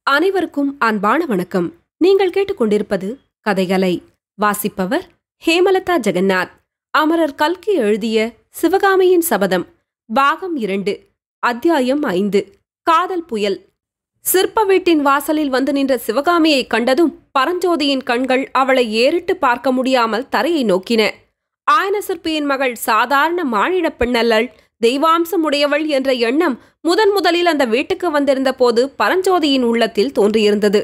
அனைவருக்கும் அன்பான வணக்கம். நீங்கள் கேட்டுக்கொண்டிருப்பது கதைகளை. வாசிப்பவர் ஹேமலதா ஜெகநாத். அமரர் கல்கி எழுதிய சிவகாமியின் சபதம் பாகம் 2 அத்தியாயம் 5 காதல் புயல். சிற்ப வீட்டின் வாசலில் வந்து நின்ற சிவகாமியை கண்டதும் பரஞ்சோதியின் கண்கள் அவளை ஏறிட்டு பார்க்க முடியாமல் தரையை நோக்கின. ஆயன சிற்பியின் மகள் சாதாரண மானிடப் பெண்ணல்லள், தெய்வாம்சமுடையவள் என்ற எண்ணம் முதலில் அந்த வீட்டுக்கு வந்திருந்த போது பரஞ்சோதியின் உள்ளத்தில் தோன்றியிருந்தது.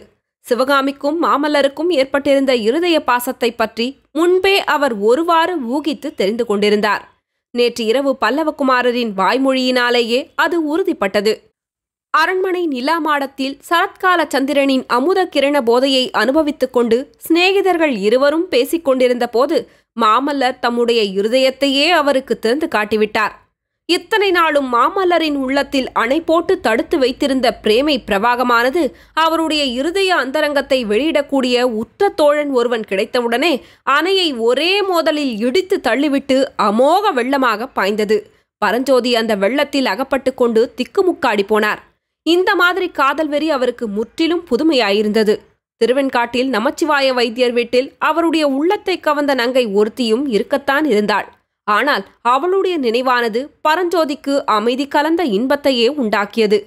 சிவகாமிக்கும் மாமல்லருக்கும் ஏற்பட்டிருந்த இருதய பாசத்தை பற்றி முன்பே அவர் ஒருவாறு ஊகித்து தெரிந்து கொண்டிருந்தார். நேற்று இரவு பல்லவகுமாரரின் வாய்மொழியினாலேயே அது உறுதிப்பட்டது. அரண்மனை நிலா மாடத்தில் சரத்கால சந்திரனின் அமுத கிரண போதையை அனுபவித்துக் கொண்டு சிநேகிதர்கள் இருவரும் பேசிக் கொண்டிருந்த போது மாமல்லர் தம்முடைய இருதயத்தையே அவருக்கு திறந்து காட்டிவிட்டார். இத்தனை நாளும் மாமல்லரின் உள்ளத்தில் அணை போட்டு தடுத்து வைத்திருந்த பிரேமை பிரவாகமானது அவருடைய இருதய அந்தரங்கத்தை வெளியிடக்கூடிய உற்ற தோழன் ஒருவன் கிடைத்தவுடனே அணையை ஒரே மோதலில் இடித்து தள்ளிவிட்டு அமோக வெள்ளமாக பாய்ந்தது. பரஞ்சோதி அந்த வெள்ளத்தில் அகப்பட்டு கொண்டு திக்குமுக்காடி போனார். இந்த மாதிரி காதல் வெறி அவருக்கு முற்றிலும் புதுமையாயிருந்தது. திருவெண்காட்டில் நமச்சிவாய வைத்தியர் வீட்டில் அவருடைய உள்ளத்தை கவர்ந்த நங்கை ஒருத்தியும் இருக்கத்தான் இருந்தாள். ஆனால் அவளுடைய நினைவானது பரஞ்சோதிக்கு அமைதி கலந்த இன்பத்தையே உண்டாக்கியது.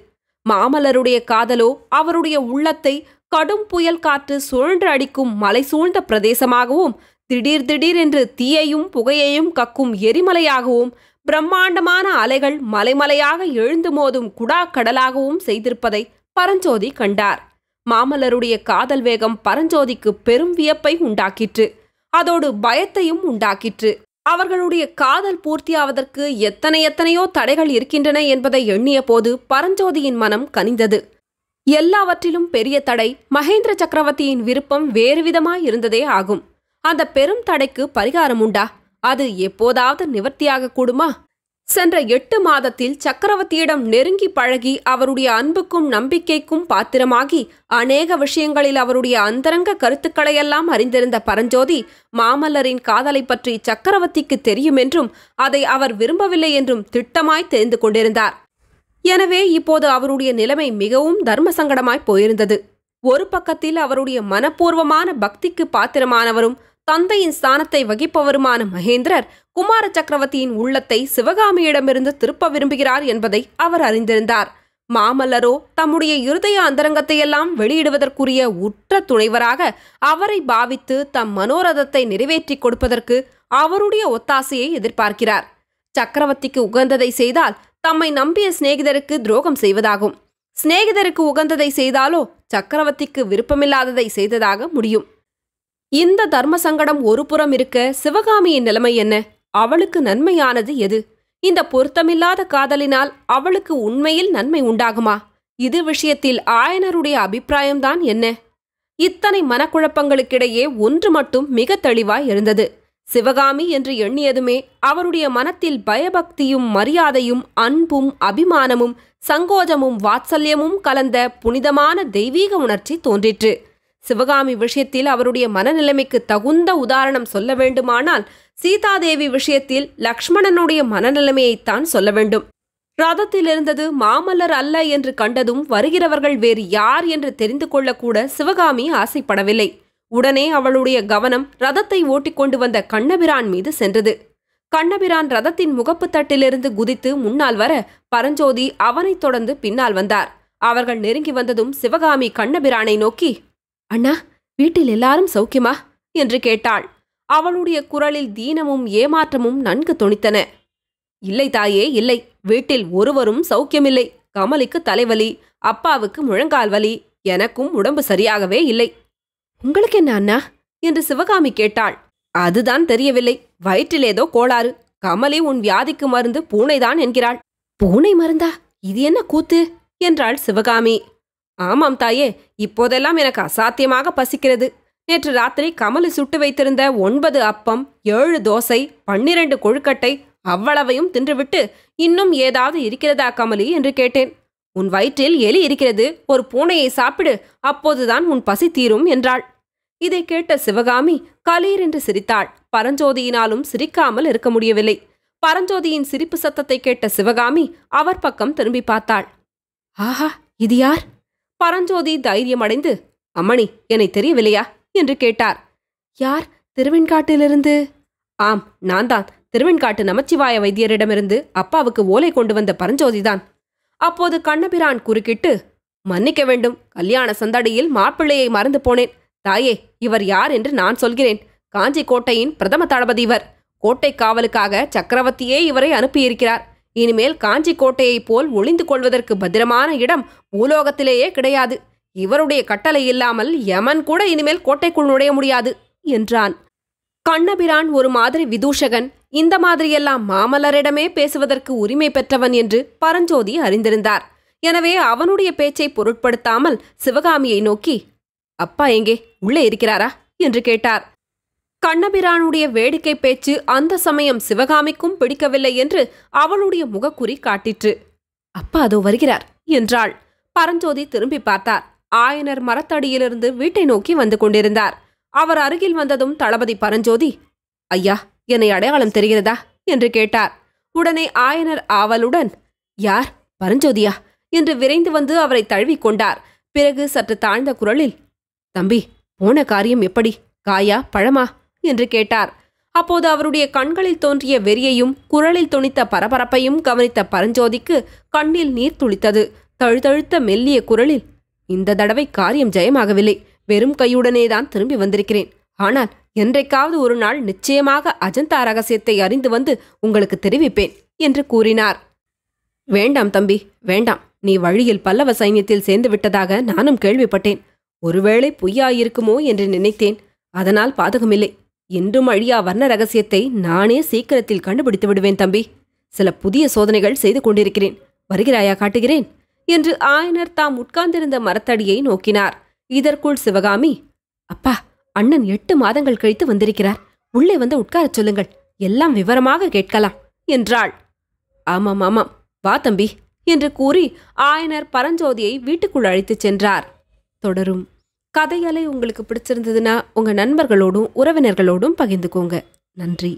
மாமல்லருடைய காதலோ அவருடைய உள்ளத்தை கடும் புயல் காற்று சுழன்று அடிக்கும் மலை சூழ்ந்த பிரதேசமாகவும், திடீர் என்று தீயையும் புகையையும் கக்கும் எரிமலையாகவும், பிரம்மாண்டமான அலைகள் மலைமலையாக எழுந்து மோதும் குடாக்கடலாகவும் செய்திருப்பதை பரஞ்சோதி கண்டார். மாமல்லருடைய காதல் வேகம் பரஞ்சோதிக்கு பெரும் வியப்பை உண்டாக்கிற்று. அதோடு பயத்தையும் உண்டாக்கிற்று. அவர்களுடைய காதல் பூர்த்தியாவதற்கு எத்தனையோ தடைகள் இருக்கின்றன என்பதை எண்ணிய போது பரஞ்சோதியின் மனம் கனிந்தது. எல்லாவற்றிலும் பெரிய தடை மகேந்திர சக்கரவர்த்தியின் விருப்பம் வேறுவிதமாயிருந்ததே ஆகும். அந்த பெரும் தடைக்கு பரிகாரம் உண்டா? அது எப்போதாவது நிவர்த்தியாக கூடுமா? சென்ற 8 மாதத்தில் சக்கரவர்த்தியிடம் நெருங்கி பழகி அவருடைய அன்புக்கும் நம்பிக்கைக்கும் பாத்திரமாகி அநேக விஷயங்களில் அவருடைய அந்தரங்க கருத்துக்களையெல்லாம் அறிந்திருந்த பரஞ்சோதி மாமல்லரின் காதலை பற்றி சக்கரவர்த்திக்கு தெரியும் என்றும் அதை அவர் விரும்பவில்லை என்றும் திட்டமாய் தெரிந்து கொண்டிருந்தார். எனவே இப்போது அவருடைய நிலைமை மிகவும் தர்ம சங்கடமாய் போயிருந்தது. ஒரு பக்கத்தில் அவருடைய மனப்பூர்வமான பக்திக்கு பாத்திரமானவரும் தந்தையின் ஸ்தானத்தை வகிப்பவருமான மகேந்திரர் குமார சக்கரவர்த்தியின் உள்ளத்தை சிவகாமியிடமிருந்து திருப்ப விரும்புகிறார் என்பதை அவர் அறிந்திருந்தார். மாமல்லரோ தம்முடைய இருதய அந்தரங்கத்தையெல்லாம் வெளியிடுவதற்குரிய உற்ற துணைவராக அவரை பாவித்து தம் மனோரதத்தை நிறைவேற்றி கொடுப்பதற்கு அவருடைய ஒத்தாசையை எதிர்பார்க்கிறார். சக்கரவர்த்திக்கு உகந்ததை செய்தால் தம்மை நம்பிய சிநேகிதருக்கு துரோகம் செய்வதாகும். சிநேகிதருக்கு உகந்ததை செய்தாலோ சக்கரவர்த்திக்கு விருப்பமில்லாததை செய்ததாக முடியும். இந்த தர்ம சங்கடம் ஒரு புறம் இருக்க, சிவகாமியின் நிலைமை என்ன? அவளுக்கு நன்மையானது எது? இந்த பொருத்தமில்லாத காதலினால் அவளுக்கு உண்மையில் நன்மை உண்டாகுமா? இது விஷயத்தில் ஆயனருடைய அபிப்பிராயம்தான் என்ன? இத்தனை மனக்குழப்பங்களுக்கிடையே ஒன்று மட்டும் மிக தெளிவாய் இருந்தது. சிவகாமி என்று எண்ணியதுமே அவருடைய மனத்தில் பயபக்தியும் மரியாதையும் அன்பும் அபிமானமும் சங்கோஜமும் வாத்சல்யமும் கலந்த புனிதமான தெய்வீக உணர்ச்சி தோன்றிற்று. சிவகாமி விஷயத்தில் அவருடைய மனநிலைமைக்கு தகுந்த உதாரணம் சொல்ல வேண்டுமானால் சீதாதேவி விஷயத்தில் லக்ஷ்மணனுடைய மனநிலைமையைத்தான் சொல்ல வேண்டும். ரதத்தில் இருந்தது மாமல்லர் அல்ல என்று கண்டதும் வருகிறவர்கள் வேறு யார் என்று தெரிந்து கொள்ளக்கூட சிவகாமி ஆசைப்படவில்லை. உடனே அவளுடைய கவனம் ரதத்தை ஓட்டிக்கொண்டு வந்த கண்ணபிரான் மீது சென்றது. கண்ணபிரான் ரதத்தின் முகப்பு தட்டிலிருந்து குதித்து முன்னால் வர பரஞ்சோதி அவனைத் தொடர்ந்து பின்னால் வந்தார். அவர்கள் நெருங்கி வந்ததும் சிவகாமி கண்ணபிரானை நோக்கி, அண்ணா, வீட்டில் எல்லாரும் சௌக்கியமா என்று கேட்டாள். அவளுடைய குரலில் தீனமும் ஏமாற்றமும் நன்கு தொனித்தன. இல்லை தாயே, இல்லை, வீட்டில் ஒருவரும் சௌக்கியமில்லை. கமலிக்கு தலைவலி, அப்பாவுக்கு முழங்கால் வலி, எனக்கும் உடம்பு சரியாகவே இல்லை. உங்களுக்கு என்ன அண்ணா என்று சிவகாமி கேட்டாள். அதுதான் தெரியவில்லை, வயிற்றில் ஏதோ கோளாறு. கமலி உன் வியாதிக்கு மருந்து பூனைதான் என்கிறாள். பூனை மருந்தா? இது என்ன கூத்து என்றாள் சிவகாமி. ஆமாம் தாயே, இப்போதெல்லாம் எனக்கு அசாத்தியமாக பசிக்கிறது. நேற்று ராத்திரி கமலி சுட்டு வைத்திருந்த 9 அப்பம், 7 தோசை, 12 கொழுக்கட்டை அவ்வளவையும் தின்றுவிட்டு, இன்னும் ஏதாவது இருக்கிறதா கமலி என்று கேட்டேன். உன் வயிற்றில் எலி இருக்கிறது, ஒரு பூனையை சாப்பிடு, அப்போதுதான் உன் பசி தீரும் என்றாள். இதை கேட்ட சிவகாமி கலீர் என்று சிரித்தாள். பரஞ்சோதியினாலும் சிரிக்காமல் இருக்க முடியவில்லை. பரஞ்சோதியின் சிரிப்பு சத்தத்தை கேட்ட சிவகாமி அவர் பக்கம் திரும்பி பார்த்தாள். ஆஹா, இது யார்? பரஞ்சோதி தைரியமடைந்து, அம்மணி, என்னை தெரியவில்லையா என்று கேட்டார். யார்? திருவெண்காட்டிலிருந்து? ஆம், நான் தான். திருவெண்காட்டு நமச்சிவாய வைத்தியரிடமிருந்து அப்பாவுக்கு ஓலை கொண்டு வந்த பரஞ்சோதிதான். அப்போது கண்ணபிரான் குறுக்கிட்டு, மன்னிக்க வேண்டும், கல்யாண சந்தடியில் மாப்பிள்ளையை மறந்து போனேன். தாயே, இவர் யார் என்று நான் சொல்கிறேன். காஞ்சி கோட்டையின் பிரதம தளபதி இவர். கோட்டை காவலுக்காக சக்கரவர்த்தியே இவரை அனுப்பியிருக்கிறார். இனிமேல் காஞ்சி கோட்டையைப் போல் ஒளிந்து கொள்வதற்கு பத்திரமான இடம் பூலோகத்திலேயே கிடையாது. இவருடைய கட்டளை இல்லாமல் யமன் கூட இனிமேல் கோட்டைக்குள் நுழைய முடியாது என்றான். கண்ணபிரான் ஒரு மாதிரி விதூஷகன். இந்த மாதிரியெல்லாம் மாமல்லரிடமே பேசுவதற்கு உரிமை பெற்றவன் என்று பரஞ்சோதி அறிந்திருந்தார். எனவே அவனுடைய பேச்சை பொருட்படுத்தாமல் சிவகாமியை நோக்கி, அப்பா எங்கே, உள்ளே இருக்கிறாரா என்று கேட்டார். கண்ணபிரானுடைய வேடிக்கை பேச்சு அந்த சமயம் சிவகாமிக்கும் பிடிக்கவில்லை என்று அவளுடைய முகக்குறி காட்டிற்று. அப்பா அதோ வருகிறார் என்றாள். பரஞ்சோதி திரும்பி பார்த்தார். ஆயனர் மரத்தடியிலிருந்து வீட்டை நோக்கி வந்து கொண்டிருந்தார். அவர் அருகில் வந்ததும் தளபதி பரஞ்சோதி, ஐயா, என்னை அடையாளம் தெரிகிறதா என்று கேட்டார். உடனே ஆயனர் ஆவலுடன், யார்? பரஞ்சோதியா என்று விரைந்து வந்து அவரை தழுவிக்கொண்டார். பிறகு சற்று தாழ்ந்த குரலில், தம்பி, போன காரியம் எப்படி? காயா பழமா என்று கேட்டார். அப்போது அவருடைய கண்களில் தோன்றிய வெறியையும் குரலில் துணித்த பரபரப்பையும் கவனித்த பரஞ்சோதிக்கு கண்ணில் நீர் துளித்தது. தழுதழுத்த மெல்லிய குரலில், இந்த தடவை காரியம் ஜெயமாகவில்லை. வெறும் கையுடனேதான் திரும்பி வந்திருக்கிறேன். ஆனால் என்றைக்காவது ஒரு நாள் நிச்சயமாக அஜந்தா ரகசியத்தை அறிந்து வந்து உங்களுக்கு தெரிவிப்பேன் என்று கூறினார். வேண்டாம் தம்பி, வேண்டாம். நீ வழியில் பல்லவ சைன்யத்தில் சேர்ந்து விட்டதாக நானும் கேள்விப்பட்டேன். ஒருவேளை பொய்யாயிருக்குமோ என்று நினைத்தேன். அதனால் பாதகமில்லை. என்றும் அழியா வர்ண ரகசியத்தை நானே சீக்கிரத்தில் கண்டுபிடித்து விடுவேன் தம்பி. சில புதிய சோதனைகள் செய்து கொண்டிருக்கிறேன். வருகிறாயா, காட்டுகிறேன் என்று ஆயனர் தாம் உட்கார்ந்திருந்த மரத்தடியை நோக்கினார். இதற்குள் சிவகாமி, அப்பா, அண்ணன் 8 மாதங்கள் கழித்து வந்திருக்கிறார். உள்ளே வந்து உட்காரச் சொல்லுங்கள். எல்லாம் விவரமாக கேட்கலாம் என்றாள். ஆமாம் ஆமாம், வா தம்பி என்று கூறி ஆயனர் பரஞ்சோதியை வீட்டுக்குள் அழைத்துச் சென்றார். தொடரும். கதையலை உங்களுக்கு பிடிச்சிருந்ததுன்னா உங்க நண்பர்களோடும் உறவினர்களோடும் பகிர்ந்துக்கோங்க. நன்றி.